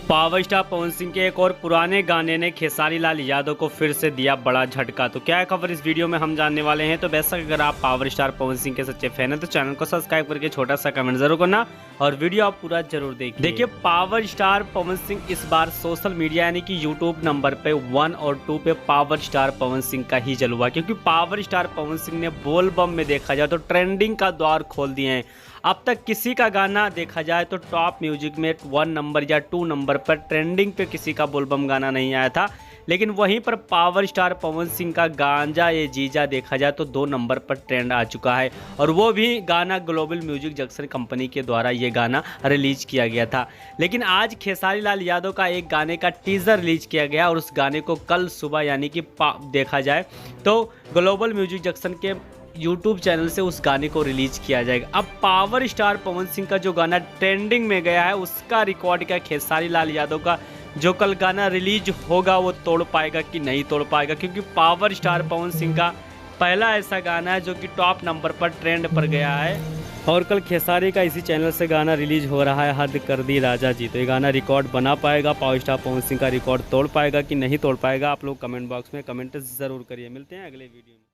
Power star Pawan Singh के एक और पुराने गाने ने खेसारी लाल यादव को फिर से दिया बड़ा झटका। तो क्या है खबर इस वीडियो में हम जानने वाले हैं। तो बेशक अगर आप पावर स्टार पवन सिंह के सच्चे फैन हैं तो चैनल को सब्सक्राइब करके छोटा सा कमेंट जरूर करना और वीडियो आप पूरा जरूर देखिए। पावर स्टार पवन सिंह इस बार सोशल मीडिया यानी कि यूट्यूब नंबर पे 1 और 2 पे पावर स्टार पवन सिंह का ही जलवा, क्योंकि पावर स्टार पवन सिंह ने बोल बम में देखा जाए तो ट्रेंडिंग का द्वार खोल दिए हैं। अब तक किसी का गाना देखा जाए तो टॉप म्यूजिक में 1 नंबर या 2 नंबर पर ट्रेंडिंग पे किसी का बोलबम गाना नहीं आया था, लेकिन वहीं पर पावर स्टार पवन सिंह का गांजा ये जीजा देखा जाए तो 2 नंबर पर ट्रेंड आ चुका है। और वो भी गाना ग्लोबल म्यूजिक जंक्शन कंपनी के द्वारा ये गाना रिलीज किया गया था। लेकिन आज खेसारी लाल यादव का एक गाने का टीजर रिलीज किया गया और उस गाने को कल सुबह यानी कि देखा जाए तो ग्लोबल म्यूजिक जंक्शन के यूट्यूब चैनल से उस गाने को रिलीज किया जाएगा। अब पावर स्टार पवन सिंह का जो गाना ट्रेंडिंग में गया है उसका रिकॉर्ड क्या खेसारी लाल यादव का जो कल गाना रिलीज होगा वो तोड़ पाएगा कि नहीं तोड़ पाएगा, क्योंकि पावर स्टार पवन सिंह का पहला ऐसा गाना है जो कि टॉप नंबर पर ट्रेंड पर गया है। और कल खेसारी का इसी चैनल से गाना रिलीज हो रहा है हद कर दी राजा जी। तो ये गाना रिकॉर्ड बना पाएगा, पावर स्टार पवन सिंह का रिकॉर्ड तोड़ पाएगा कि नहीं तोड़ पाएगा, आप लोग कमेंट बॉक्स में कमेंट ज़रूर करिए। मिलते हैं अगले वीडियो में।